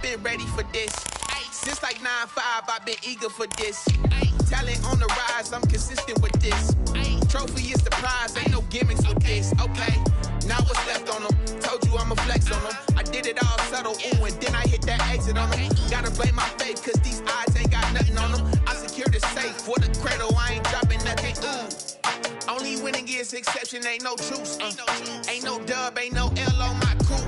been ready for this. Since like 9-5, I've been eager for this. Talent on the rise, I'm consistent with this. Trophy is the prize, ain't no gimmicks with this. Okay, now what's left on them? Told you I'ma flex on them. I did it all subtle, ooh, and then I hit that exit on them. Gotta blame my faith, cause these eyes ain't got nothing on them. I secured the safe for the cradle, I ain't dropping nothing, ooh. Only winning is exception, ain't no truce. Ain't no dub, ain't no L on my crew.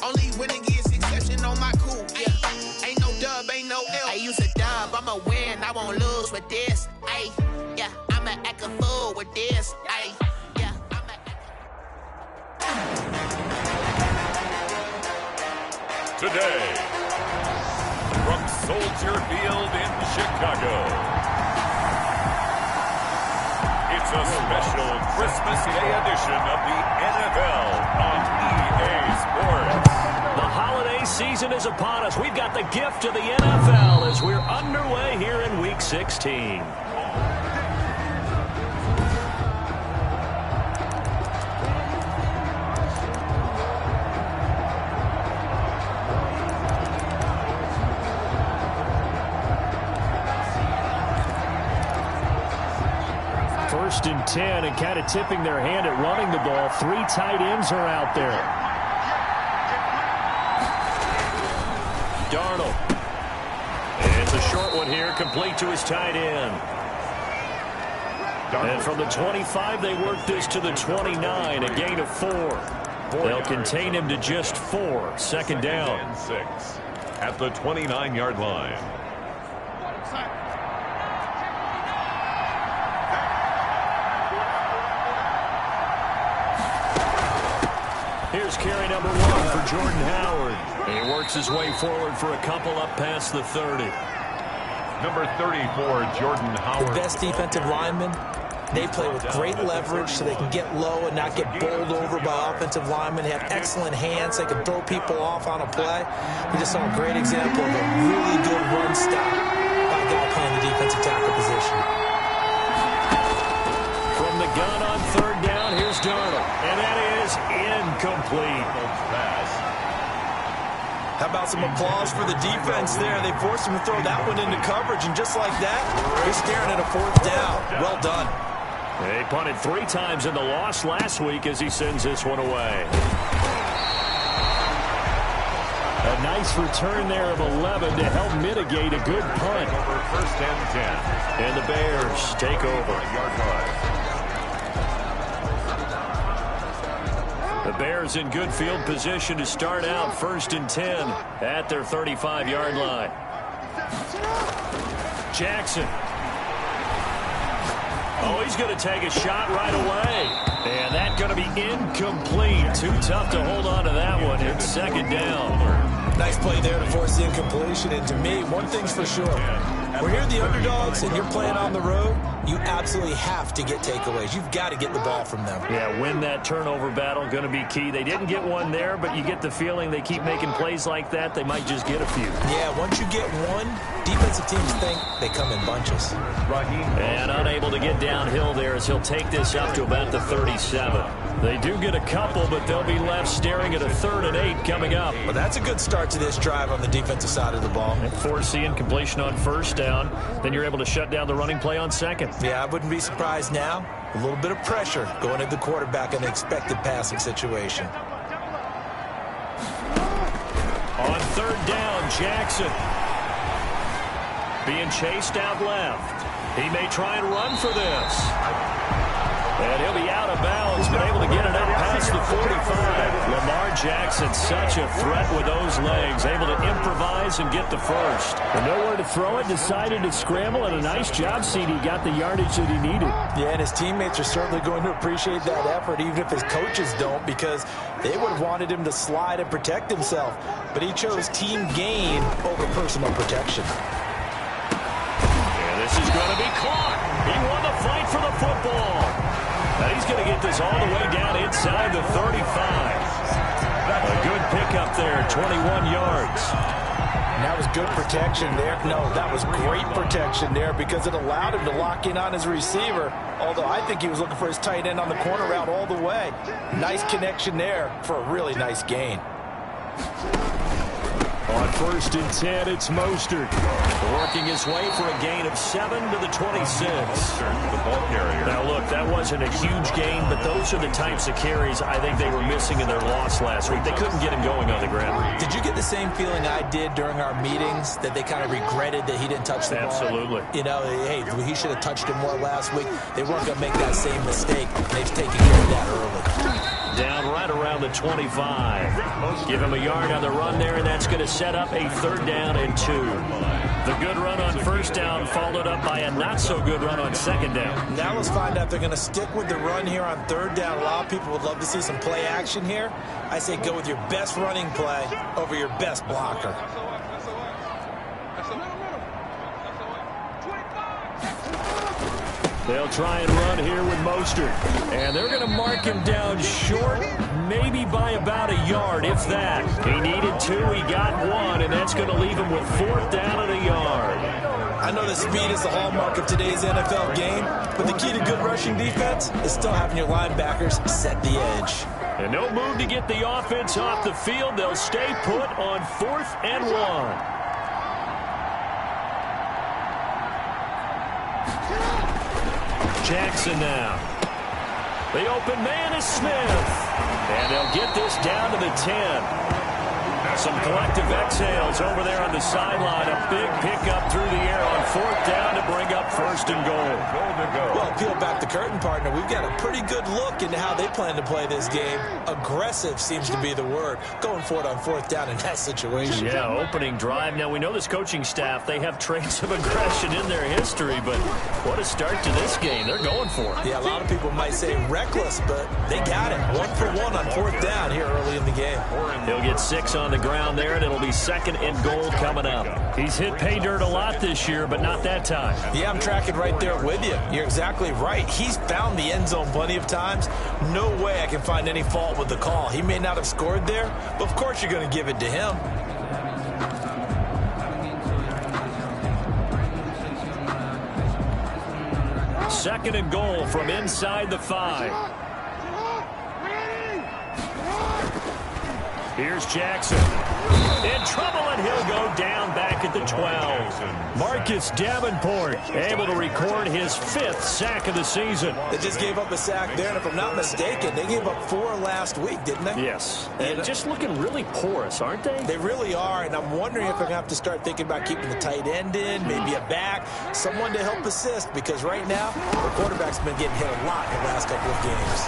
Only winning is exception on my crew. Yeah, ain't no dub, ain't no L. I use a dub, I'ma win, I won't lose with this. Ay, yeah, I'ma act a fool with this. Ay, yeah, I'ma Today, from Soldier Field in Chicago, it's a special Christmas Day edition of the NFL on EA Sports. The holiday season is upon us. We've got the gift of the NFL as we're underway here in Week 16. First and 10, and kind of tipping their hand at running the ball. 3 tight ends are out there. Darnold. And it's a short one here, complete to his tight end. And from the 25, they work this to the 29, a gain of 4. They'll contain him to just 4. Second down. 6 at the 29-yard line. Here's carry number 1 for Jordan Howard. And he works his way forward for a couple up past the 30. Number 34, Jordan Howard. The best defensive linemen, they play with great leverage so they can get low and not get bowled over by offensive linemen. They have excellent hands. They can throw people off on a play. We just saw a great example of a really good run stop by a guy playing the defensive tackle position. From the gun on third down, here's Darnold. And that is incomplete. How about some applause for the defense there? They forced him to throw that one into coverage, and just like that, he's staring at a 4th down. Well done. They punted 3 times in the loss last week as he sends this one away. A nice return there of 11 to help mitigate a good punt. First and 10. And the Bears take over. The Bears in good field position to start out first and 10 at their 35-yard line. Jackson. Oh, he's going to take a shot right away. And that's going to be incomplete. Too tough to hold on to that one. It's second down. Nice play there to force the incompletion. And to me, one thing's for sure. When you're the underdogs and you're playing on the road, you absolutely have to get takeaways. You've got to get the ball from them. Yeah, win that turnover battle, going to be key. They didn't get one there, but you get the feeling they keep making plays like that, they might just get a few. Yeah, once you get one, defensive teams think they come in bunches. And unable to get downhill there as he'll take this up to about the 37. They do get a couple, but they'll be left staring at a 3rd and 8 coming up. Well, that's a good start to this drive on the defensive side of the ball. And force the incompletion on first down. Then you're able to shut down the running play on second. Yeah, I wouldn't be surprised now. A little bit of pressure going at the quarterback in an expected passing situation. On third down, Jackson. Being chased out left. He may try and run for this. And he'll be out of bounds, but able to get it up past the 45. Lamar Jackson, such a threat with those legs, able to improvise and get the first. And nowhere to throw it, decided to scramble, and a nice job, CD. Got the yardage that he needed. Yeah, and his teammates are certainly going to appreciate that effort, even if his coaches don't, because they would have wanted him to slide and protect himself. But he chose team gain over personal protection. And this is going to be caught. He won the fight for the football. Now he's going to get this all the way down inside the 35. A good pickup there, 21 yards. And that was good protection there. No, that was great protection there because it allowed him to lock in on his receiver, although I think he was looking for his tight end on the corner route all the way. Nice connection there for a really nice gain. On On 1st and 10, it's Mostert. Working his way for a gain of 7 to the 26. The ball carrier. Now, look, that wasn't a huge gain, but those are the types of carries I think they were missing in their loss last week. They couldn't get him going on the ground. Did you get the same feeling I did during our meetings, that they kind of regretted that he didn't touch the ball? Absolutely. You know, hey, he should have touched it more last week. They weren't going to make that same mistake. They've taken care of that early. Down right around the 25. Give him a yard on the run there, and that's going to set up a 3rd down and 2. The good run on 1st down followed up by a not-so-good run on 2nd down. Now let's find out if they're going to stick with the run here on 3rd down. A lot of people would love to see some play action here. I say go with your best running play over your best blocker. They'll try and run here with Mostert. And they're going to mark him down short, maybe by about a yard, if that. He needed 2, he got 1, and that's going to leave him with 4th down and a yard. I know that speed is the hallmark of today's NFL game, but the key to good rushing defense is still having your linebackers set the edge. And no move to get the offense off the field. They'll stay put on 4th and 1. Jackson now. The open man is Smith. And they'll get this down to the 10. Some collective exhales over there on the sideline. A big pickup through the air on 4th down to bring up 1st and goal. Well, peel back the curtain, partner. We've got a pretty good look into how they plan to play this game. Aggressive seems to be the word. Going for it on 4th down in that situation. Yeah, opening drive. Now, we know this coaching staff, they have traits of aggression in their history, but what a start to this game. They're going for it. Yeah, a lot of people might say reckless, but they got it. 1 for 1 on 4th down here early in the game. He'll get 6 on the ground there, and it'll be 2nd and goal coming up. He's hit pay dirt a lot this year, but not that time. Yeah, I'm tracking right there with you. You're exactly right. He's found the end zone plenty of times. No way I can find any fault with the call. He may not have scored there, but of course you're going to give it to him. Second and goal from inside the 5. Here's Jackson. In trouble, and he'll go down back at the 12. Marcus Davenport able to record his 5th sack of the season. They just gave up a sack there, and if I'm not mistaken, they gave up 4 last week, didn't they? Yes. And just looking really porous, aren't they? They really are, and I'm wondering if they're going to have to start thinking about keeping the tight end in, maybe a back, someone to help assist, because right now, the quarterback's been getting hit a lot in the last couple of games.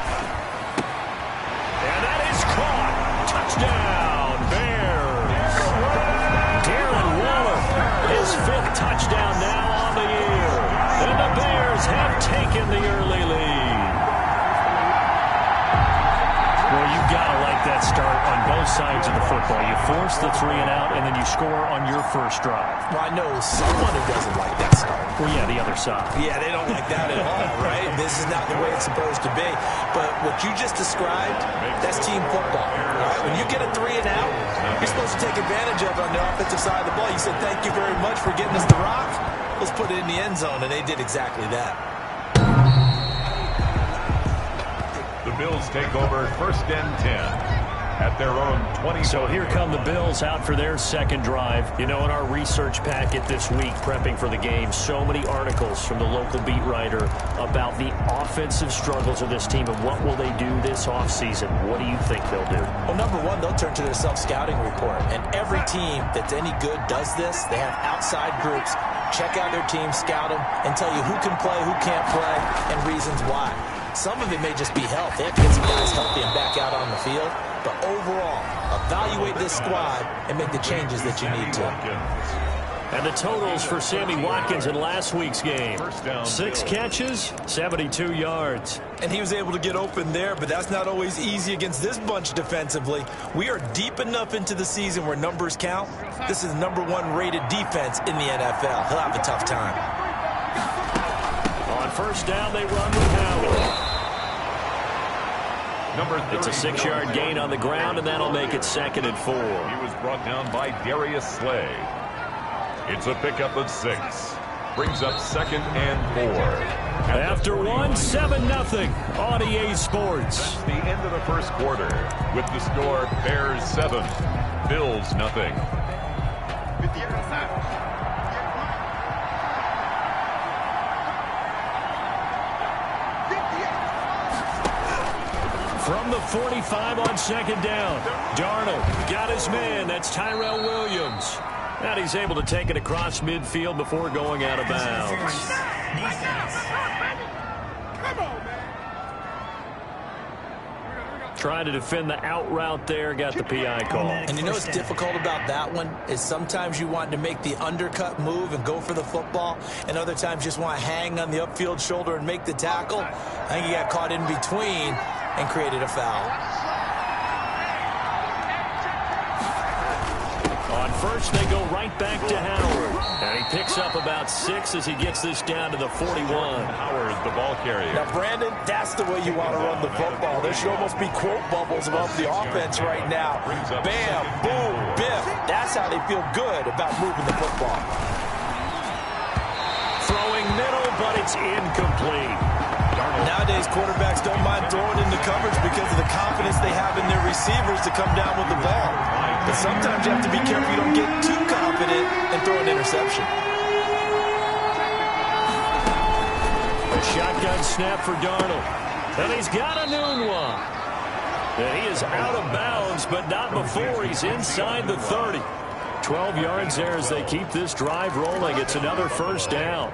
And that is caught. Touchdown, Bears. Darren Waller, his 5th touchdown now on the year. And the Bears have taken the early lead. Well, you got to like that start on both sides of the football. You force the 3 and out, and then you score on your first drive. Well, I know someone who doesn't like that start. Well, yeah, the other side. Yeah, they don't like that at all, right? This is not the way it's supposed to be. But what you just described, that's team football, right? When you get a 3 and out, you're supposed to take advantage of it on the offensive side of the ball. You said, thank you very much for getting us the rock. Let's put it in the end zone, and they did exactly that. The Bills take over 1st and 10 at their own 20. So here come the Bills out for their 2nd drive. You know, in our research packet this week, prepping for the game, so many articles from the local beat writer about the offensive struggles of this team and what will they do this offseason. What do you think they'll do? Well, number one, they'll turn to their self-scouting report. And every team that's any good does this. They have outside groups. Check out their team, scout them, and tell you who can play, who can't play, and reasons why. Some of it may just be health. They have to get some guys healthy and back out on the field. But overall, evaluate this squad and make the changes that you need to. And the totals for Sammy Watkins in last week's game. 6 catches, 72 yards. And he was able to get open there, but that's not always easy against this bunch defensively. We are deep enough into the season where numbers count. This is #1 rated defense in the NFL. He'll have a tough time. On 1st down, they run with Howard. It's a 6-yard gain on the ground, and that'll make it 2nd and 4. He was brought down by Darius Slay. It's a pickup of 6. Brings up 2nd and 4. After 1, 7-0 on EA Sports. That's the end of the 1st quarter with the score Bears 7, Bills 0. From the 45 on second down, Darnold got his man. That's Tyrell Williams. And he's able to take it across midfield before going out of bounds. Trying to defend the out route there, got the PI call. And you know what's difficult about that one is sometimes you want to make the undercut move and go for the football, and other times just want to hang on the upfield shoulder and make the tackle. I think he got caught in between and created a foul. On first, they go right back to Howard. And he picks up about 6 as he gets this down to the 41. Howard, the ball carrier. Now, Brandon, that's the way you want to run the football. There should almost be quote bubbles above the offense right now. Bam, boom, biff. That's how they feel good about moving the football. Throwing middle, but it's incomplete. Nowadays, quarterbacks don't mind throwing into coverage because of the confidence they have in their receivers to come down with the ball. But sometimes you have to be careful you don't get too confident and throw an interception. A shotgun snap for Darnold. And he's got a noon one. And he is out of bounds, but not before he's inside the 30. 12 yards there as they keep this drive rolling. It's another first down.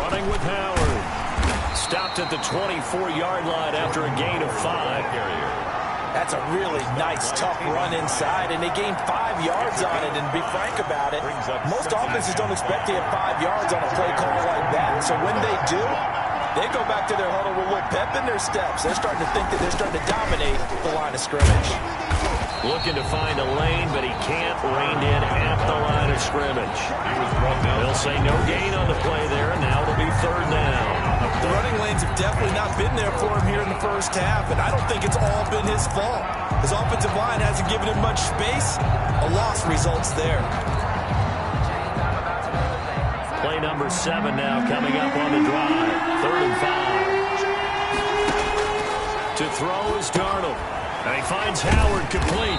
Running with Howard. Stopped at the 24-yard line after a gain of 5. That's a really nice, tough run inside, and they gained 5 yards on it. And to be frank about it, most offenses don't expect to get 5 yards on a play call like that. So when they do, they go back to their huddle with a little pep in their steps. They're starting to think that they're starting to dominate the line of scrimmage. Looking to find a lane, but he can't. Reined in at the line of scrimmage. They'll say no gain on the play there, and now it'll be third down. The running lanes have definitely not been there for him here in the first half, and I don't think it's all been his fault. His offensive line hasn't given him much space. A loss results there. Play number 7 now coming up on the drive. 3rd and 5. To throw is Darnold. And he finds Howard complete.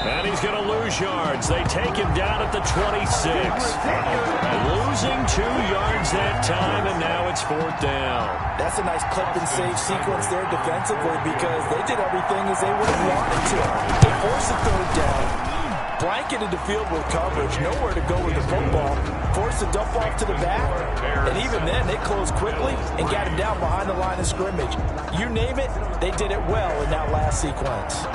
And he's going to lose yards. They take him down at the 26. Losing 2 yards that time, and now it's 4th down. That's a nice clip and save sequence there defensively because they did everything as they would have wanted to. They forced a 3rd down, blanketed the field with coverage, nowhere to go with the football, forced a dump off to the back, and even then they closed quickly and got him down behind the line of scrimmage. You name it, they did it well in that last sequence.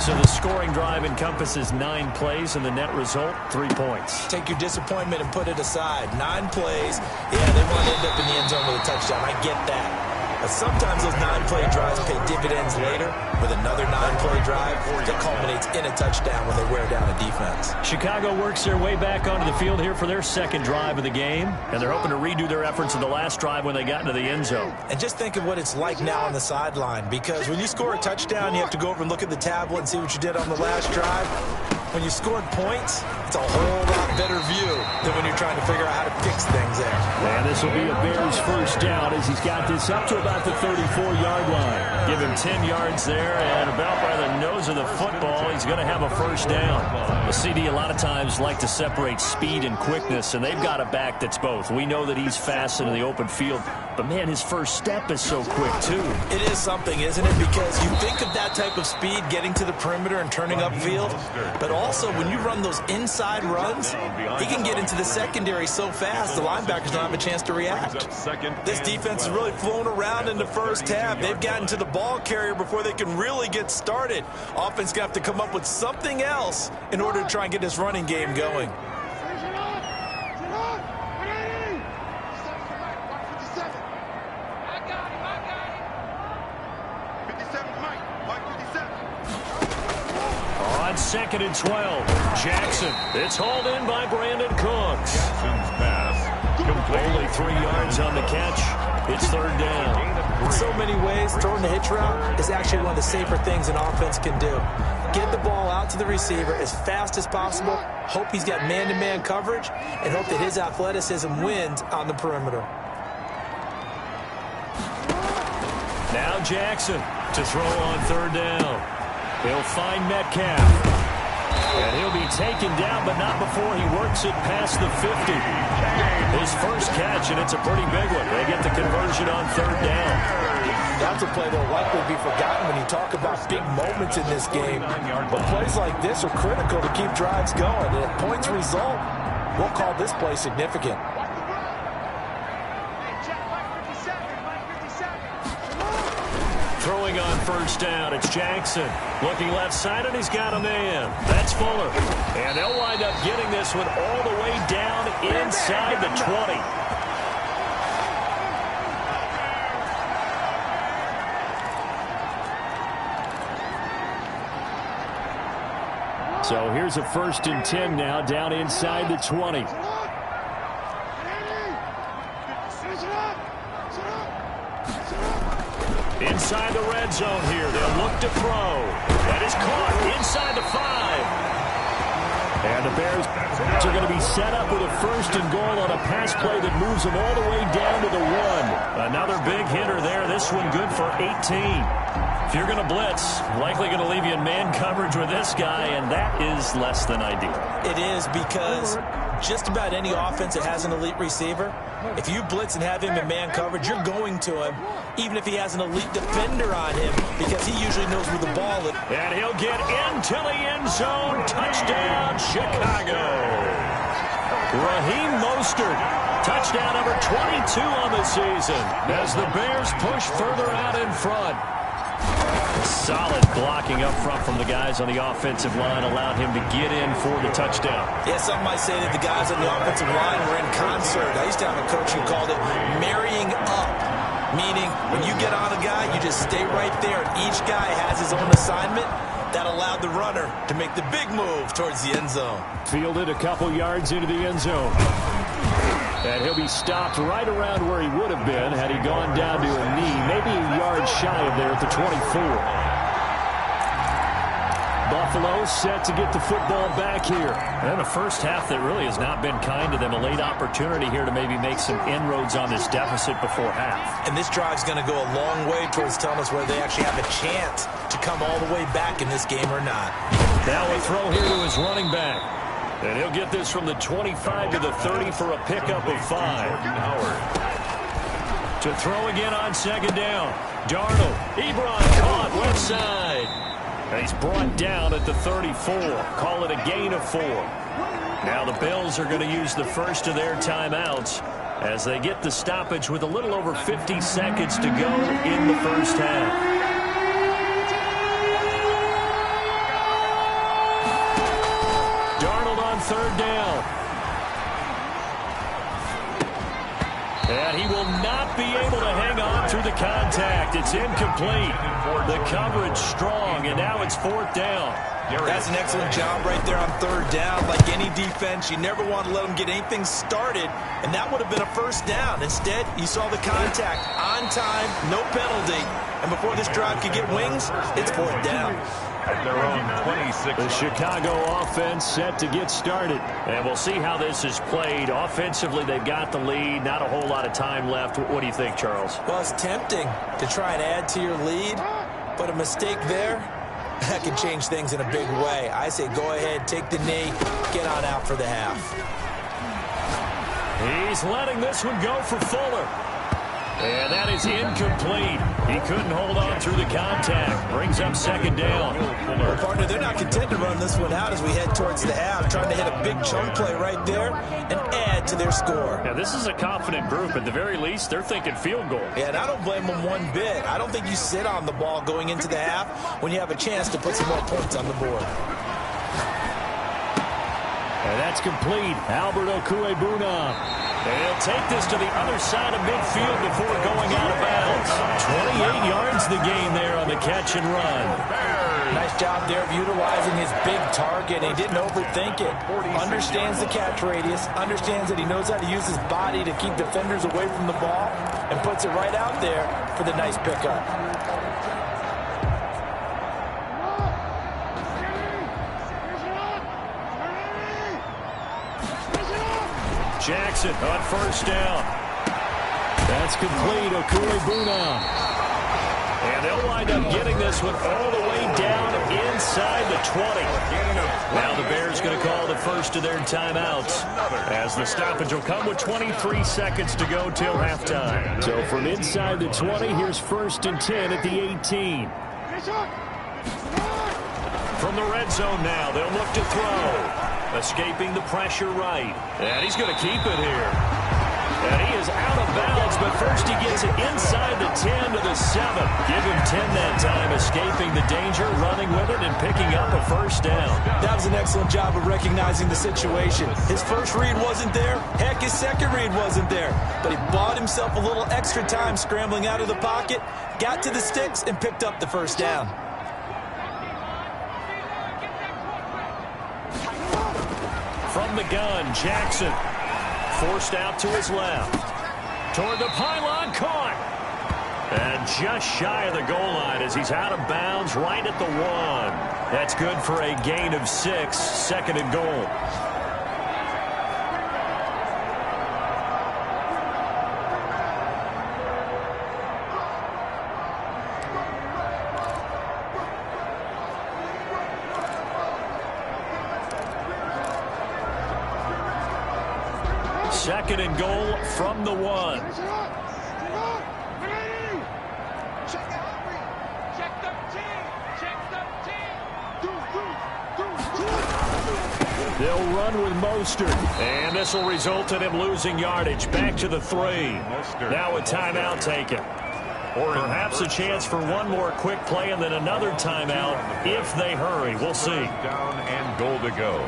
So the scoring drive encompasses 9 plays, and the net result, 3 points. Take your disappointment and put it aside. 9 plays, yeah, they want to end up in the end zone with a touchdown. I get that. But sometimes those 9-play drives pay dividends later with another 9-play drive that culminates in a touchdown when they wear down a defense. Chicago works their way back onto the field here for their 2nd drive of the game, and they're hoping to redo their efforts in the last drive when they got into the end zone. And just think of what it's like now on the sideline, because when you score a touchdown, you have to go over and look at the tablet and see what you did on the last drive. When you scored points, it's a whole lot better view than when you're trying to figure out how to fix things there. And this will be a Bears first down as he's got this up to about the 34-yard line. Give him 10 yards there, and about by the nose of the football, he's going to have a first down. The CD a lot of times like to separate speed and quickness, and they've got a back that's both. We know that he's fast in the open field, but man, his first step is so quick too. It is something, isn't it? Because you think of that type of speed getting to the perimeter and turning upfield, but also when you run those inside runs, he can get into the secondary so fast the linebackers don't have a chance to react. This defense has really flown around in the first half. They've gotten to the ball carrier before they can really get started. Offense going to have to come up with something else in order to try and get this running game going. On 2nd and 12, Jackson. It's hauled in by Brandon Cooks. Jackson's pass. Only 3 yards on the catch. It's 3rd down. In so many ways, throwing the hitch route is actually one of the safer things an offense can do. Get the ball out to the receiver as fast as possible, hope he's got man-to-man coverage, and hope that his athleticism wins on the perimeter. Now Jackson To throw on third down. He'll find Metcalf. And he'll be taken down, but not before he works it past the 50. His first catch, and it's a pretty big one. They get the conversion on third down. That's a play that will likely be forgotten when you talk about big moments in this game. But plays like this are critical to keep drives going. And if points result, we'll call this play significant. Throwing on first down, it's Jackson. Looking left side, and he's got a man. That's Fuller. And they'll wind up getting this one all the way down inside the 20. So here's a 1st and 10 now, down inside the 20. Inside the red zone here. They'll look to throw. That is caught inside the 5. And the Bears are going to be set up with a 1st and goal on a pass play that moves them all the way down to the 1. Another big hitter there. This one good for 18. If you're going to blitz, likely going to leave you in man coverage with this guy, and that is less than ideal. It is, because just about any offense that has an elite receiver, if you blitz and have him in man coverage, you're going to him, even if he has an elite defender on him, because he usually knows where the ball is. And he'll get into the end zone. Touchdown, Chicago. Raheem Mostert. Touchdown number 22 on the season as the Bears push further out in front. Solid blocking up front from the guys on the offensive line allowed him to get in for the touchdown. Yeah, some might say that the guys on the offensive line were in concert. I used to have a coach who called it marrying up, meaning when you get on a guy, you just stay right there. Each guy has his own assignment. That allowed the runner to make the big move towards the end zone. Fielded a couple yards into the end zone. And he'll be stopped right around where he would have been had he gone down to a knee, maybe a yard shy of there at the 24. Buffalo set to get the football back here. And a first half that really has not been kind to them. A late opportunity here to maybe make some inroads on this deficit before half. And this drive's going to go a long way towards telling us whether they actually have a chance to come all the way back in this game or not. Now a throw here to his running back. And he'll get this from the 25 to the 30 for a pickup of 5. To throw again on second down. Darnold. Ebron caught left side. And he's brought down at the 34. Call it a gain of 4. Now the Bills are going to use the first of their timeouts as they get the stoppage with a little over 50 seconds to go in the first half. Third down. And he will not be able to hang on through the contact. It's incomplete. The coverage strong, and now it's 4th down. That's an excellent job right there on third down. Like any defense, you never want to let them get anything started, and that would have been a first down. Instead, you saw the contact on time, no penalty. And before this drive could get wings, it's 4th down. At their own 26. The Chicago offense set to get started. And we'll see how this is played. Offensively, they've got the lead. Not a whole lot of time left. What do you think, Charles? Well, it's tempting to try and add to your lead, but a mistake there, that can change things in a big way. I say go ahead, take the knee, get on out for the half. He's letting this one go for Fuller. And that is incomplete. He couldn't hold on through the contact. Brings up second down. Well, partner, they're not content to run this one out as we head towards the half, trying to hit a big chunk play right there and add to their score. Now, this is a confident group. At the very least, they're thinking field goal. Yeah, and I don't blame them one bit. I don't think you sit on the ball going into the half when you have a chance to put some more points on the board. And that's complete. Albert Okwuegbunam. And he'll take this to the other side of midfield before going out of bounds. 28 yards the gain there on the catch and run. Nice job there of utilizing his big target. He didn't overthink it. Understands the catch radius. Understands that he knows how to use his body to keep defenders away from the ball. And puts it right out there for the nice pickup. Jackson on first down. That's complete. Okwuegbunam. And they'll wind up getting this one all the way down inside the 20. Now the Bears going to call the first of their timeouts, as the stoppage will come with 23 seconds to go till halftime. So from inside the 20, here's 1st and 10 at the 18. From the red zone now, they'll look to throw. Escaping the pressure right. And he's going to keep it here. And he is out of bounds, but first he gets it inside the 10 to the 7. Give him 10 that time, escaping the danger, running with it, and picking up a first down. That was an excellent job of recognizing the situation. His first read wasn't there. Heck, his second read wasn't there. But he bought himself a little extra time scrambling out of the pocket, got to the sticks, and picked up the first down. From the gun, Jackson. Forced out to his left. Toward the pylon, caught. And just shy of the goal line as he's out of bounds right at the 1. That's good for a gain of 6, 2nd and goal. Second and goal from the 1. They'll run with Mostert. And this will result in him losing yardage. Back to the 3. Now a timeout taken. Or perhaps a chance for one more quick play and then another timeout if they hurry. We'll see. Down and goal to go.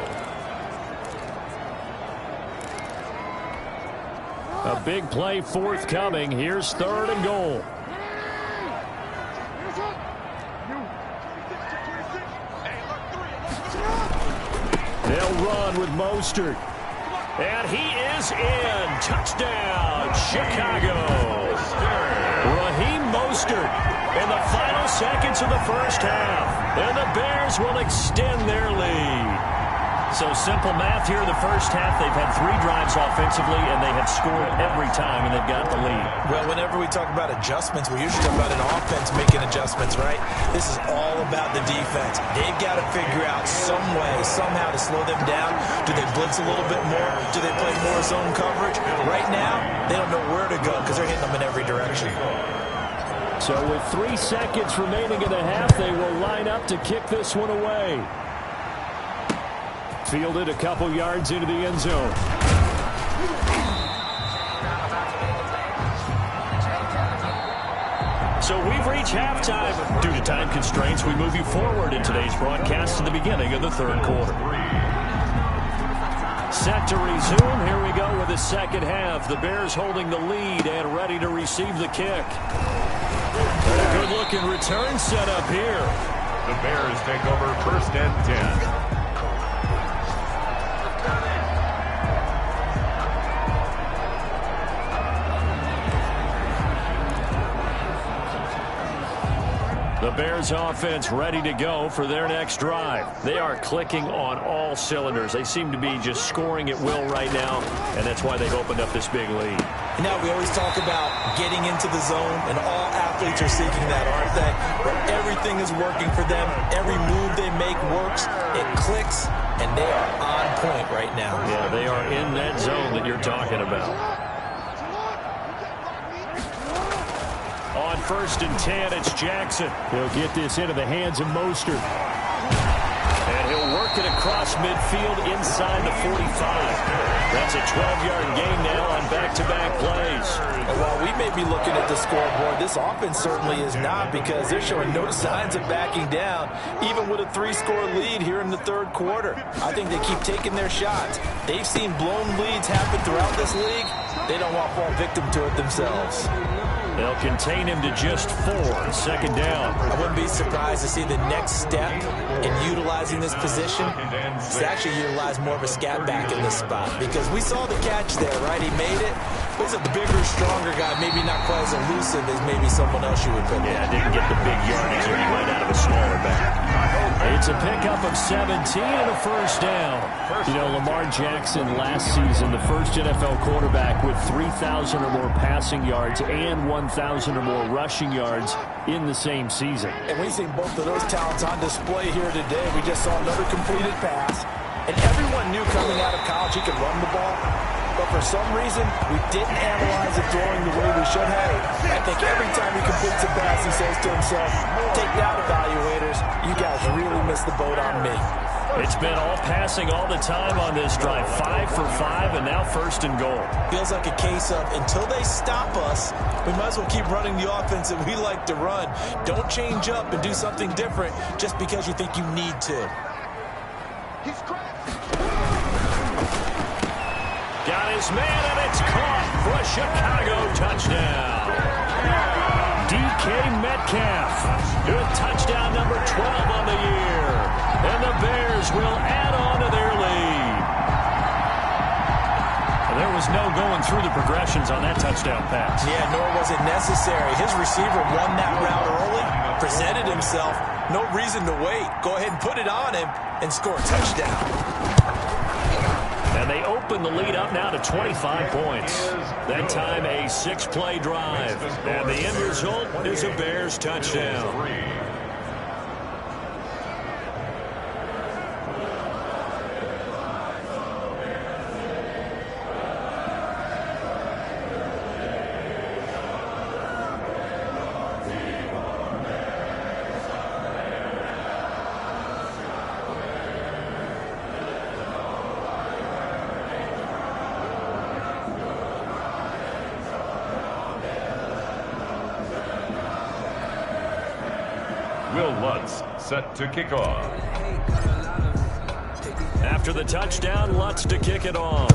A big play forthcoming. Here's 3rd and goal. They'll run with Mostert. And he is in. Touchdown, Chicago. Raheem Mostert in the final seconds of the first half. And the Bears will extend their lead. So simple math here in the first half. They've had 3 drives offensively, and they have scored every time, and they've got the lead. Well, whenever we talk about adjustments, we usually talk about an offense making adjustments, right? This is all about the defense. They've got to figure out some way, somehow to slow them down. Do they blitz a little bit more? Do they play more zone coverage? Right now, they don't know where to go because they're hitting them in every direction. So with 3 seconds remaining in the half, they will line up to kick this one away. Fielded a couple yards into the end zone. So we've reached halftime. Due to time constraints, we move you forward in today's broadcast to the beginning of the 3rd quarter. Set to resume. Here we go with the second half. The Bears holding the lead and ready to receive the kick. And a good-looking return set up here. The Bears take over 1st and 10. The Bears offense ready to go for their next drive. They are clicking on all cylinders. They seem to be just scoring at will right now, and that's why they've opened up this big lead. Now, we always talk about getting into the zone, and all athletes are seeking that, aren't they? But everything is working for them. Every move they make works. It clicks, and they are on point right now. Yeah, they are in that zone that you're talking about. On 1st and 10, it's Jackson. He'll get this into the hands of Mostert. And he'll work it across midfield inside the 45. That's a 12-yard gain now on back-to-back plays. And while we may be looking at the scoreboard, this offense certainly is not, because they're showing no signs of backing down, even with a 3-score lead here in the 3rd quarter. I think they keep taking their shots. They've seen blown leads happen throughout this league. They don't want to fall victim to it themselves. They'll contain him to just 4. 2nd down. I wouldn't be surprised to see the next step in utilizing this position is actually utilize more of a scat back in this spot, because we saw the catch there, right? He made it, He's a bigger, stronger guy, maybe not quite as elusive as maybe someone else you would put. Yeah, didn't get the big yardage that he might out of a smaller back. It's a pickup of 17 and a first down. You know, Lamar Jackson last season, the first NFL quarterback with 3,000 or more passing yards and 1,000 or more rushing yards in the same season. And we see both of those talents on display here today. We just saw another completed pass. And everyone knew coming out of college he could run the ball. But for some reason, we didn't analyze it throwing the way we should have. I think every time he completes a pass, he says to himself, take that, evaluators. You guys really missed the boat on me. It's been all passing all the time on this drive. 5 for 5, and now first and goal. Feels like a case of until they stop us, we might as well keep running the offense that we like to run. Don't change up and do something different just because you think you need to. Got his man, and it's caught for a Chicago touchdown. DK Metcalf with touchdown number 12 on the year. And the Bears will add on to their lead. And there was no going through the progressions on that touchdown pass. Yeah, nor was it necessary. His receiver won that route early, presented himself. No reason to wait. Go ahead and put it on him and score a touchdown. And they open the lead up now to 25 points. That time a 6-play drive. And the end result is a Bears touchdown. Set to kick off. After the touchdown, Lutz to kick it off.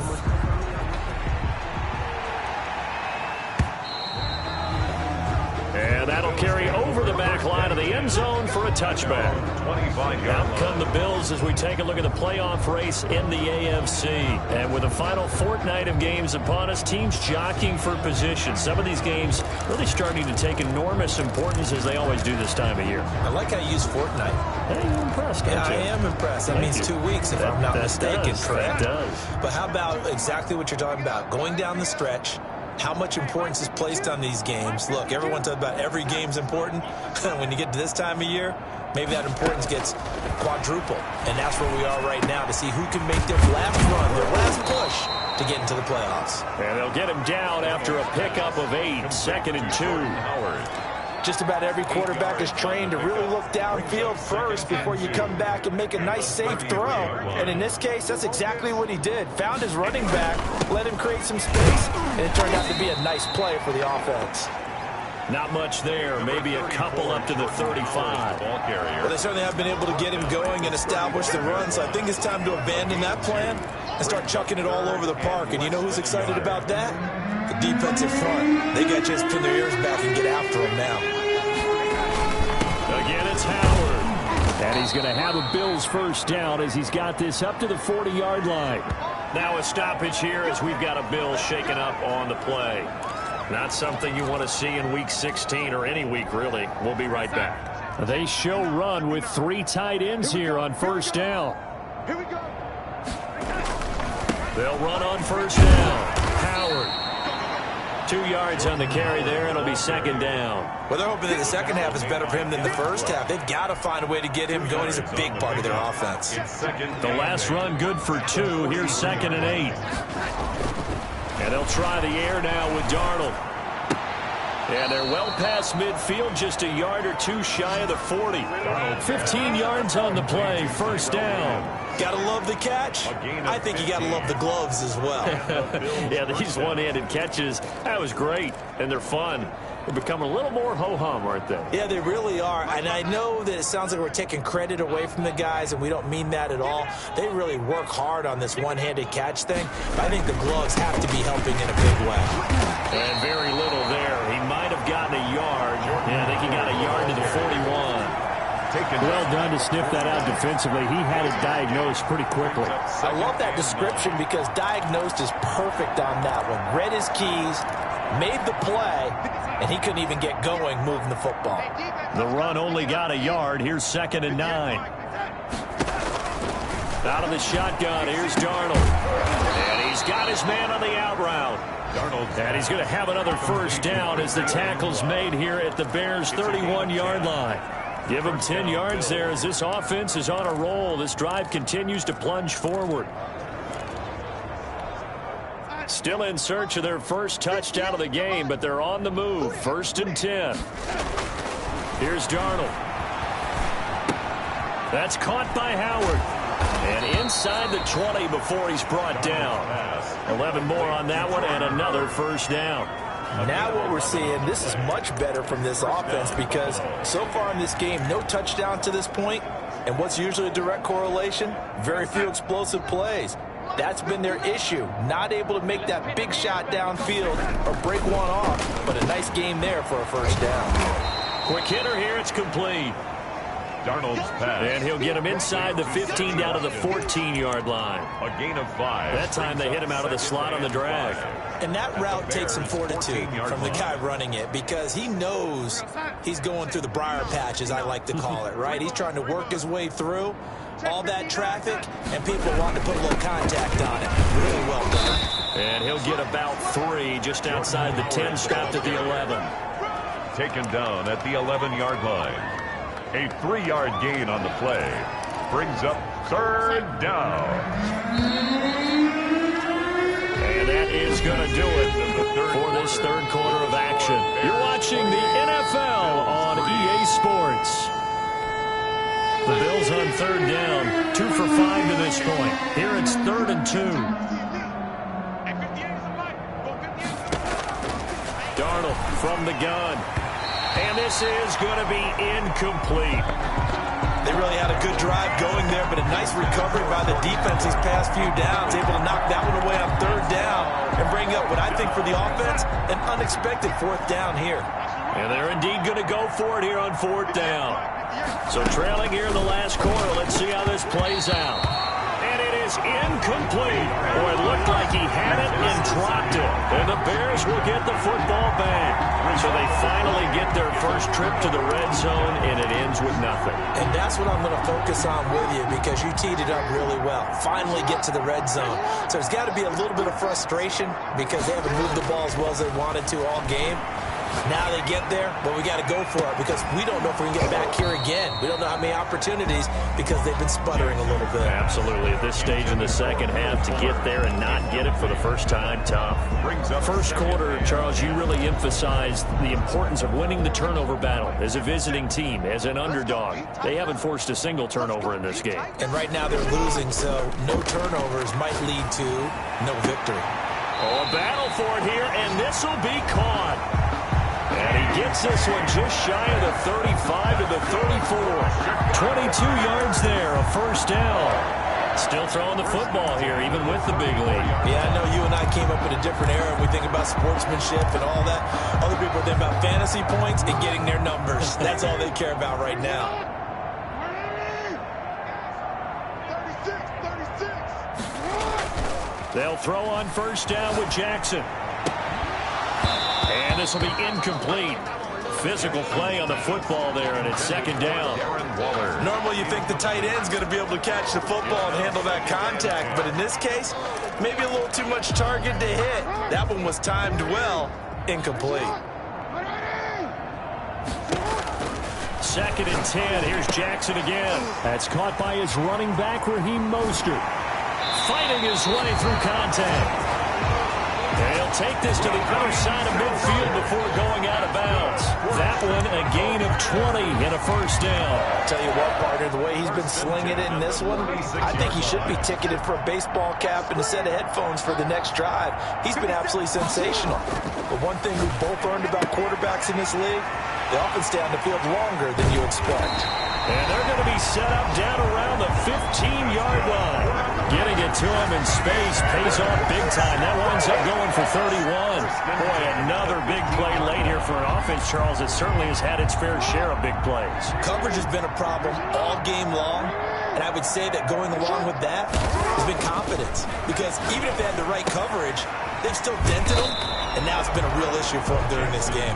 And that'll carry over the back line of the end zone for a touchback. Out come the Bills as we take a look at the playoff race in the AFC. And with the final fortnight of games upon us, teams jockeying for position. Some of these games really starting to take enormous importance as they always do this time of year. I like how you use fortnight. Hey, you're impressed, Yeah, aren't you? I am impressed. That Thank means you. 2 weeks, if I'm not mistaken, correct? That does. But how about exactly what you're talking about? Going down the stretch, how much importance is placed on these games. Look, everyone talks about every game's important. When you get to this time of year, maybe that importance gets quadrupled. And that's where we are right now to see who can make their last run, their last push to get into the playoffs. And they'll get him down after a pickup of 8, 2nd and 2. Just about every quarterback is trained to really look downfield first before you come back and make a nice, safe throw. And in this case, that's exactly what he did. Found his running back, let him create some space, and it turned out to be a nice play for the offense. Not much there. Maybe a couple up to the 35. Well, they certainly have been able to get him going and establish the run, so I think it's time to abandon that plan and start chucking it all over the park. And you know who's excited about that? The defensive front. They got to just pin their ears back and get after him now. Again, it's Howard. And he's going to have a Bills first down as he's got this up to the 40-yard line. Now a stoppage here as we've got a Bills shaken up on the play. Not something you want to see in Week 16 or any week, really. We'll be right back. They show run with 3 tight ends here on first down. Here we go. They'll run on first down. Howard. 2 yards on the carry there. It'll be 2nd down. Well, they're hoping that the second half is better for him than the first half. They've got to find a way to get him going. He's a big part of their offense. The last run good for 2. Here's 2nd and 8. And they'll try the air now with Darnold. And they're well past midfield, just a yard or 2 shy of the 40. 15 yards on the play, first down. Gotta love the catch. I think you gotta love the gloves as well. Yeah, these one-handed catches, that was great, and they're fun. They're becoming a little more ho-hum, aren't they? Yeah, they really are. And I know that it sounds like we're taking credit away from the guys, and we don't mean that at all. They really work hard on this one-handed catch thing. But I think the gloves have to be helping in a big way. And very little there. He might have gotten a yard. Yeah, I think he got a yard to the 41. Well done to sniff that out defensively. He had it diagnosed pretty quickly. I love that description because diagnosed is perfect on that one. Read his keys, made the play, and he couldn't even get going moving the football. The run only got a yard. Here's 2nd and 9. Out of the shotgun, here's Darnold. And he's got his man on the out route. And he's going to have another first down as the tackle's made here at the Bears' 31-yard line. Give him 10 yards there as this offense is on a roll. This drive continues to plunge forward. Still in search of their first touchdown of the game, but they're on the move. 1st and 10. Here's Darnold. That's caught by Howard. And inside the 20 before he's brought down. 11 more on that one and another first down. Now what we're seeing, this is much better from this offense because so far in this game, no touchdown to this point. And what's usually a direct correlation? Very few explosive plays. That's been their issue. Not able to make that big shot downfield or break one off, but a nice game there for a first down. Quick hitter here, it's complete. Darnold's pass. And he'll get him inside the 15 down to the 14-yard line. A gain of 5. That time they hit him out of the slot on the drag. And that route takes some fortitude from the guy running it because he knows he's going through the briar patch, as I like to call it, right? He's trying to work his way through all that traffic, and people want to put a little contact on it. Really well done. And he'll get about 3 just outside the 10, stopped at the 11. Taken down at the 11-yard line. A 3-yard gain on the play. Brings up 3rd down. And that is going to do it for this 3rd quarter of action. You're watching the NFL on EA Sports. The Bills on 3rd down. 2 for 5 to this point. Here it's 3rd and 2. Darnold from the gun. And this is going to be incomplete. They really had a good drive going there, but a nice recovery by the defense these past few downs, able to knock that one away on 3rd down and bring up what I think for the offense, an unexpected 4th down here. And they're indeed going to go for it here on 4th down. So trailing here in the last quarter, let's see how this plays out. And it is incomplete. Boy, it looked like he had it and dropped it. And the Bears will get the football back. So they finally get their first trip to the red zone, and it ends with nothing. And that's what I'm going to focus on with you because you teed it up really well. Finally get to the red zone. So there's got to be a little bit of frustration because they haven't moved the ball as well as they wanted to all game. Now they get there, but we got to go for it because we don't know if we can get back here again. We don't know how many opportunities because they've been sputtering a little bit. Absolutely. At this stage in the second half, to get there and not get it for the first time, tough. First quarter, Charles, you really emphasized the importance of winning the turnover battle as a visiting team, as an underdog. They haven't forced a single turnover in this game. And right now they're losing, so no turnovers might lead to no victory. Oh, a battle for it here, and this will be caught. And he gets this one just shy of the 35 to the 34. 22 yards there, a first down. Still throwing the football here, even with the big lead. Yeah, I know you and I came up in a different era, and we think about sportsmanship and all that. Other people think about fantasy points and getting their numbers. That's all they care about right now. 36. They'll throw on first down with Jackson. And this will be incomplete. Physical play on the football there, and it's 2nd down. Normally you think the tight end's going to be able to catch the football and handle that contact, but in this case, maybe a little too much target to hit. That one was timed well. Incomplete. 2nd and 10. Here's Jackson again. That's caught by his running back, Raheem Mostert. Fighting his way through contact. And he'll take this to the other side of midfield before going out of bounds. That one, a gain of 20 and a first down. I'll tell you what, partner, the way he's been slinging it in this one, I think he should be ticketed for a baseball cap and a set of headphones for the next drive. He's been absolutely sensational. But one thing we've both learned about quarterbacks in this league, they often stay on the field longer than you expect. And they're going to be set up down around the 15-yard line. Getting it to him in space pays off big time. That winds up going for 31. Boy, another big play late here for an offense, Charles, that certainly has had its fair share of big plays. Coverage has been a problem all game long, and I would say that going along with that has been confidence. Because even if they had the right coverage, they've still dented them, and now it's been a real issue for them during this game.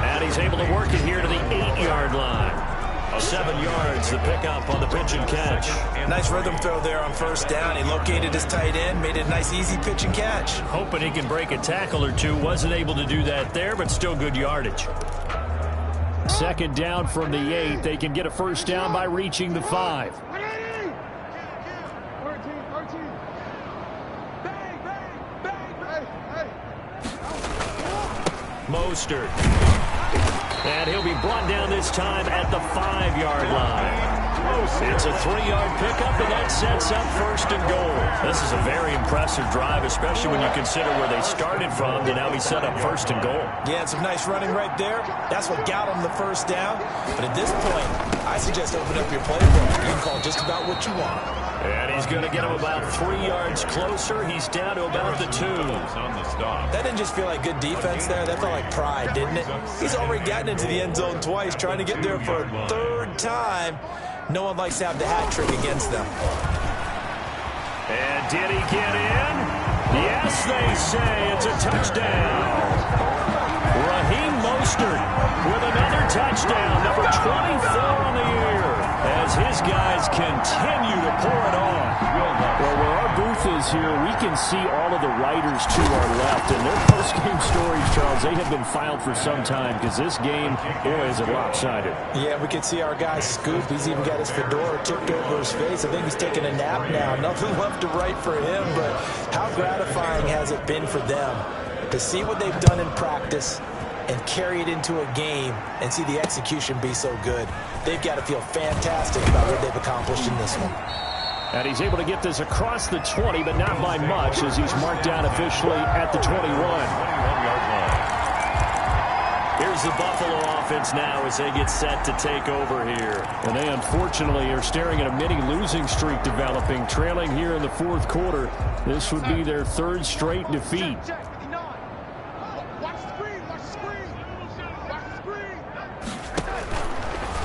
And he's able to work it here to the 8-yard line. 7 yards, the pickup on the pitch and catch. Nice rhythm throw there on first down. He located his tight end, made it a nice, easy pitch and catch. Hoping he can break a tackle or two. Wasn't able to do that there, but still good yardage. Second down from the 8. They can get a first down by reaching the 5. Mostert. And he'll be brought down this time at the 5-yard line. It's a 3-yard pickup, and that sets up first and goal. This is a very impressive drive, especially when you consider where they started from to now be set up first and goal. Yeah, and some nice running right there. That's what got them the first down. But at this point, I suggest open up your playbook. You can call just about what you want. And he's going to get him about 3 yards closer. He's down to about the 2. That didn't just feel like good defense there. That felt like pride, didn't it? He's already gotten into the end zone twice, trying to get there for a third time. No one likes to have the hat trick against them. And did he get in? Yes, they say it's a touchdown. Raheem Mostert with another touchdown, number 24 on the year, as his guys continue to pour it on. Well, where our booth is here, we can see all of the writers to our left, and their post-game stories, Charles, they have been filed for some time because this game, boy, is it lopsided. Yeah, we can see our guy Scoop. He's even got his fedora tipped over his face. I think he's taking a nap now. Nothing left to write for him, but how gratifying has it been for them to see what they've done in practice and carry it into a game and see the execution be so good. They've got to feel fantastic about what they've accomplished in this one. And he's able to get this across the 20, but not by much, as he's marked down officially at the 21. Here's the Buffalo offense now as they get set to take over here. And they unfortunately are staring at a mini losing streak developing, trailing here in the fourth quarter. This would be their third straight defeat.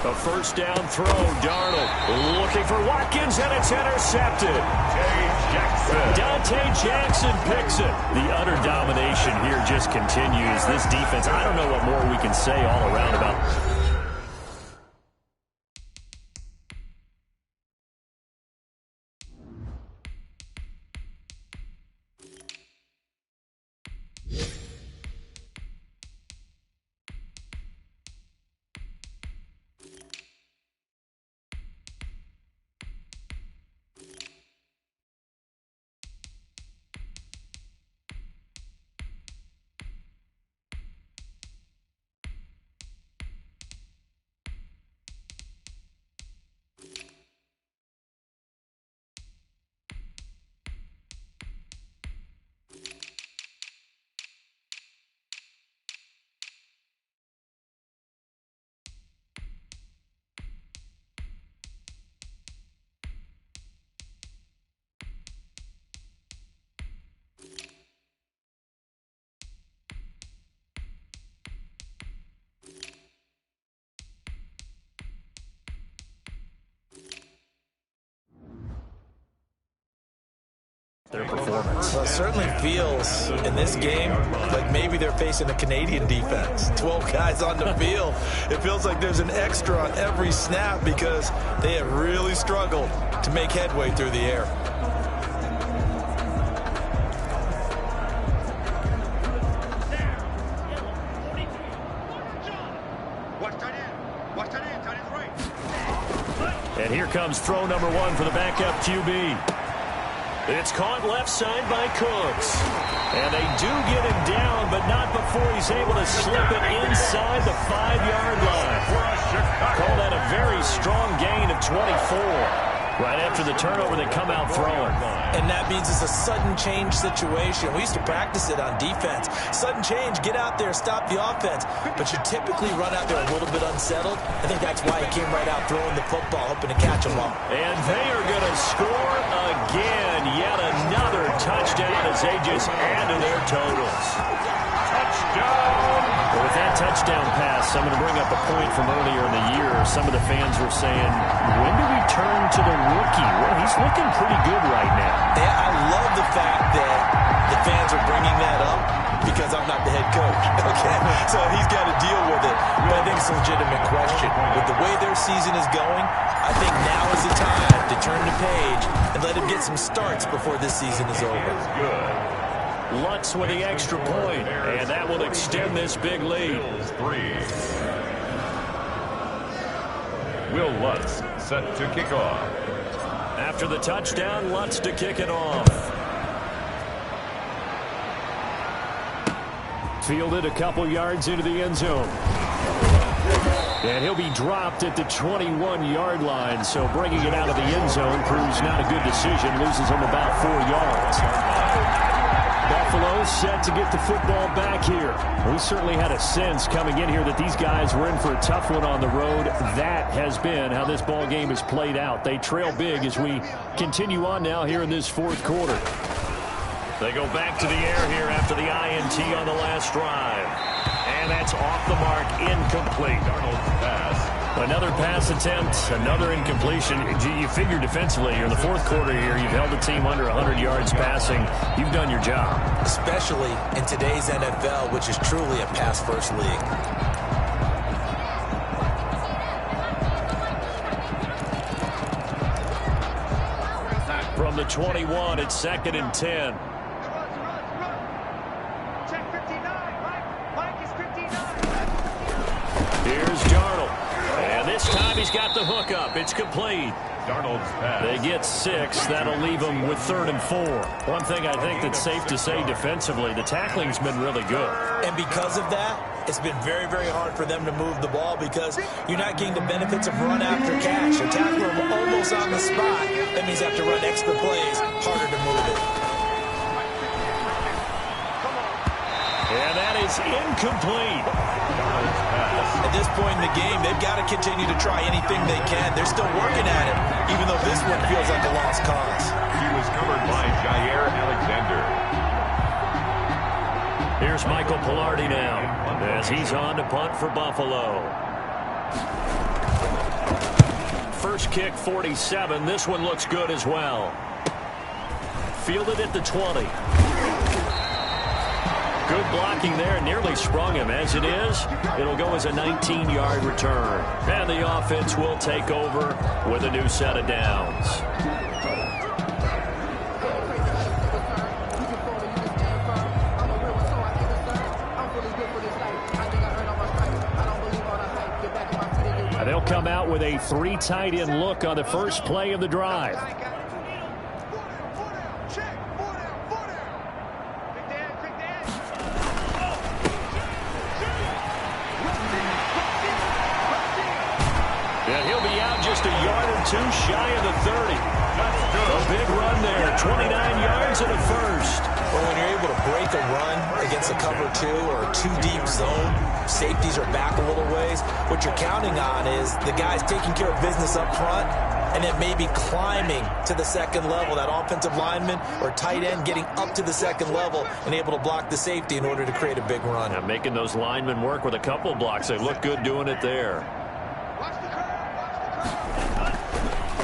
A first down throw, Darnold looking for Watkins, and it's intercepted. Dante Jackson picks it. The utter domination here just continues. This defense, I don't know what more we can say all around about. Their performance. Well, it certainly feels in this game like maybe they're facing a Canadian defense. 12 guys on the field. It feels like there's an extra on every snap because they have really struggled to make headway through the air. And here comes throw number 1 for the backup QB. It's caught left side by Cooks. And they do get him down, but not before he's able to slip it inside the 5-yard line. Call that a very strong gain of 24. Right after the turnover, they come out throwing. And that means it's a sudden change situation. We used to practice it on defense. Sudden change, get out there, stop the offense. But you typically run out there a little bit unsettled. I think that's why he came right out throwing the football, hoping to catch them all. And they are going to score again. Yet another touchdown as they just add to their totals. Touchdown! With that that touchdown pass, I'm going to bring up a point from earlier in the year. Some of the fans were saying, when do we turn to the rookie? Well, he's looking pretty good right now. Yeah, I love the fact that the fans are bringing that up because I'm not the head coach. Okay, so he's got to deal with it. But I think it's a legitimate question. With the way their season is going, I think now is the time to turn the page and let him get some starts before this season is over. Lutz with the extra point, and that will extend this big lead. Will Lutz set to kick off. After the touchdown, Lutz to kick it off. Fielded a couple yards into the end zone. And he'll be dropped at the 21-yard line, so bringing it out of the end zone proves not a good decision. Loses him about 4 yards. Buffalo set to get the football back here. We certainly had a sense coming in here that these guys were in for a tough one on the road. That has been how this ball game has played out. They trail big as we continue on now here in this fourth quarter. They go back to the air here after the INT on the last drive. And that's off the mark, incomplete. Another pass attempt, another incompletion. You figure defensively, you're in the fourth quarter here, you've held the team under 100 yards passing. You've done your job. Especially in today's NFL, which is truly a pass-first league. From the 21, it's 2nd and 10. Here's Darnold. And this time he's got the hook up. It's complete. Darnold's pass. They get 6. That'll leave them with 3rd and 4. One thing I think that's safe to say defensively, the tackling's been really good. And because of that, it's been very, very hard for them to move the ball because you're not getting the benefits of run after catch. You're tackling them almost on the spot. That means you have to run extra plays, harder to move it. And that is incomplete. At this point in the game, they've got to continue to try anything they can. They're still working at it, even though this one feels like a lost cause. He was covered by Jair Alexander. Here's Michael Pilardi now as he's on to punt for Buffalo. First kick, 47. This one looks good as well. Fielded at the 20. Good blocking there, nearly sprung him. As it is, it'll go as a 19-yard return. And the offense will take over with a new set of downs. They'll come out with a 3 tight end look on the first play of the drive. And he'll be out just a yard or 2 shy of the 30. A big run there, 29 yards and a first. Well, when you're able to break a run against a cover 2 or a 2-deep zone, safeties are back a little ways. What you're counting on is the guys taking care of business up front and then maybe climbing to the second level. That offensive lineman or tight end getting up to the second level and able to block the safety in order to create a big run. Yeah, making those linemen work with a couple blocks. They look good doing it there.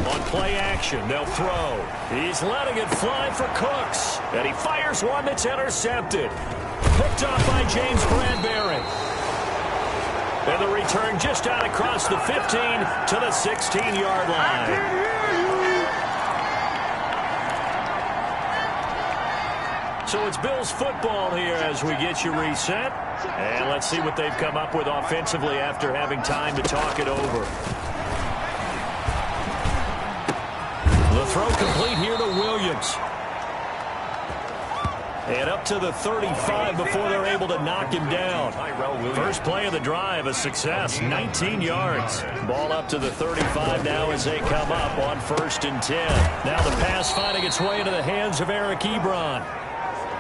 On play action, they'll throw. He's letting it fly for Cooks. And he fires one that's intercepted. Picked off by James Bradbury. And the return just out across the 15 to the 16-yard line. So it's Bills football here as we get you reset. And let's see what they've come up with offensively after having time to talk it over. The throw complete here to Williams. And up to the 35 before they're able to knock him down. First play of the drive, a success, 19 yards. Ball up to the 35 now as they come up on 1st and 10. Now the pass finding its way into the hands of Eric Ebron.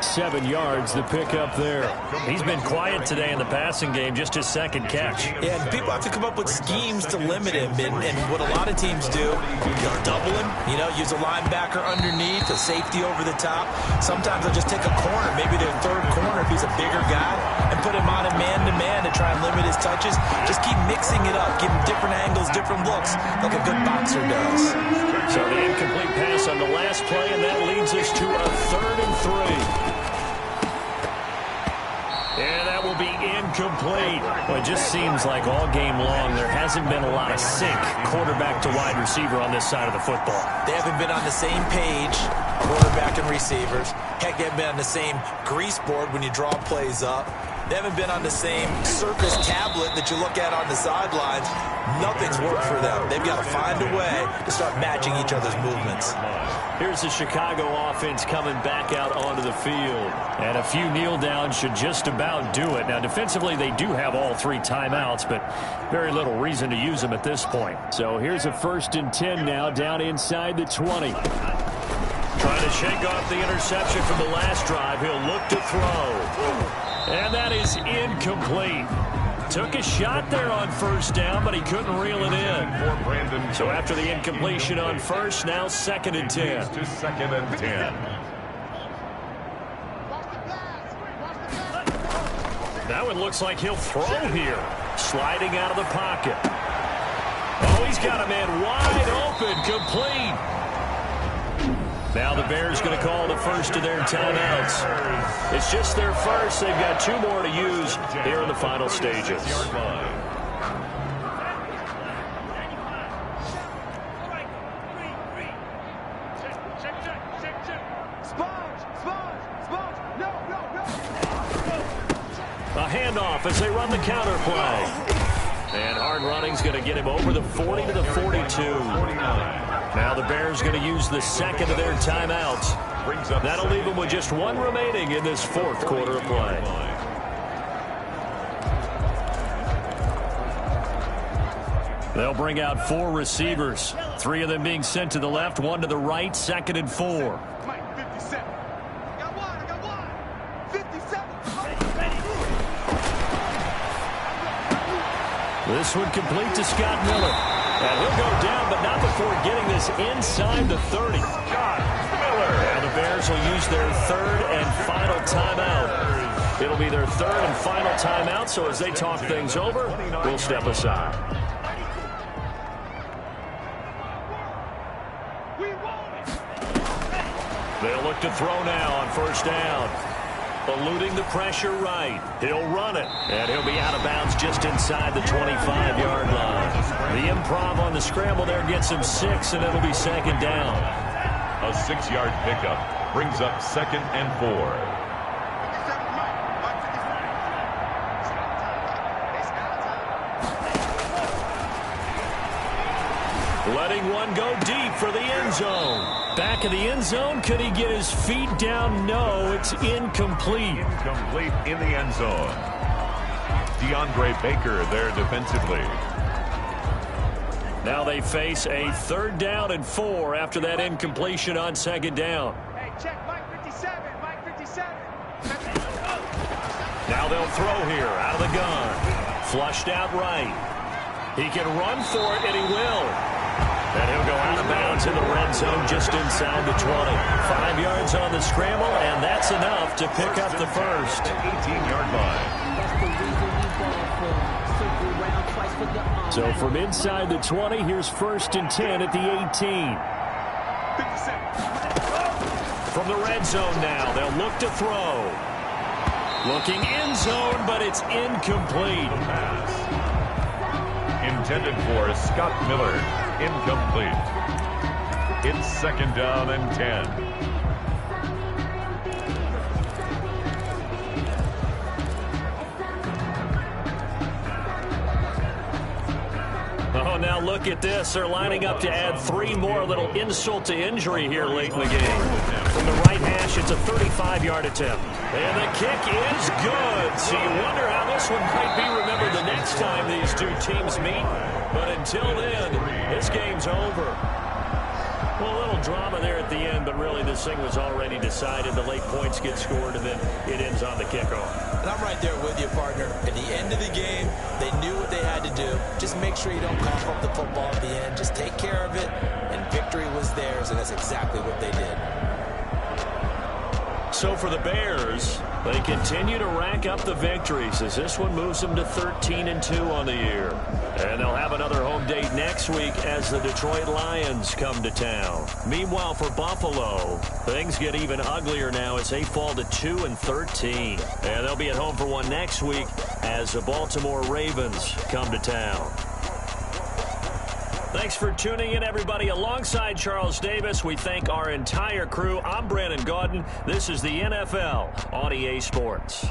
7 yards, the pickup there. He's been quiet today in the passing game, just his 2nd catch. Yeah, and people have to come up with schemes to limit him. And what a lot of teams do, they'll double him, use a linebacker underneath, a safety over the top. Sometimes they'll just take a corner, maybe their 3rd corner if he's a bigger guy, and put him on a man-to-man to try and limit his touches. Just keep mixing it up. Give him different angles, different looks, like a good boxer does. So the incomplete pass on the last play, and that leads us to a 3rd and 3. And that will be incomplete. Well, it just seems like all game long there hasn't been a lot of sync quarterback to wide receiver on this side of the football. They haven't been on the same page, quarterback and receivers. Heck, they haven't been on the same grease board when you draw plays up. They haven't been on the same Surface tablet that you look at on the sidelines. Nothing's worked for them. They've got to find a way to start matching each other's movements. Here's the Chicago offense coming back out onto the field. And a few kneel downs should just about do it. Now, defensively, they do have all 3 timeouts, but very little reason to use them at this point. So here's a 1st and 10 now, down inside the 20. Trying to shake off the interception from the last drive. He'll look to throw. And that is incomplete. Took a shot there on 1st down, but he couldn't reel it in. So after the incompletion on 1st, now 2nd and 10. To 2nd and 10. That one looks like he'll throw here. Sliding out of the pocket. Oh, he's got a man wide open, complete. Now the Bears going to call the first of their timeouts. It's just their first. They've got 2 more to use here in the final stages. A handoff as they run the counter play. And hard running's going to get him over the 40 to the 42. Now the Bears going to use the 2nd of their timeouts. That'll leave them with just 1 remaining in this 4th quarter of play. They'll bring out 4 receivers. 3 of them being sent to the left, 1 to the right, 2nd and 4. This one complete to Scott Miller. And he'll go down, but not before getting this inside the 30. Scott Miller. And the Bears will use their 3rd and final timeout. It'll be their 3rd and final timeout, so as they talk things over, we'll step aside. They'll look to throw now on 1st down. Eluding the pressure right. He'll run it. And he'll be out of bounds just inside the 25-yard line. The improv on the scramble there gets him 6, and it'll be 2nd down. A 6-yard pickup brings up 2nd and 4. Letting one go deep for the end zone. Back of the end zone. Could he get his feet down? No, it's incomplete. Incomplete in the end zone. DeAndre Baker there defensively. Now they face a 3rd down and 4 after that incompletion on 2nd down. Hey, check Mike 57, Mike 57. Now they'll throw here out of the gun. Flushed out right. He can run for it, and he will. And he'll go out of bounds in the red zone just inside the 20. 5 yards on the scramble, and that's enough to pick up the first. 18-yard line. So from inside the 20, here's 1st and 10 at the 18. From the red zone now, they'll look to throw. Looking end zone, but it's incomplete. Intended for Scott Miller. Incomplete. It's 2nd down and 10. Oh, now look at this. They're lining up to add 3 more. A little insult to injury here late in the game. From the right hash, it's a 35-yard attempt. And the kick is good. So you wonder how this one might be remembered the next time these 2 teams meet. But until then, this game's over. Well, a little drama there at the end, but really this thing was already decided. The late points get scored, and then it ends on the kickoff. And I'm right there with you, partner. At the end of the game, they knew what they had to do. Just make sure you don't cough up the football at the end. Just take care of it, and victory was theirs, and that's exactly what they did. So for the Bears, They continue to rack up the victories as this one moves them to 13-2 on the year. And they'll have another home date next week as the Detroit Lions come to town. Meanwhile, for Buffalo, things get even uglier now as they fall to 2-13. And they'll be at home for one next week as the Baltimore Ravens come to town. Thanks for tuning in, everybody. Alongside Charles Davis, we thank our entire crew. I'm Brandon Gaudin. This is the NFL on EA Sports.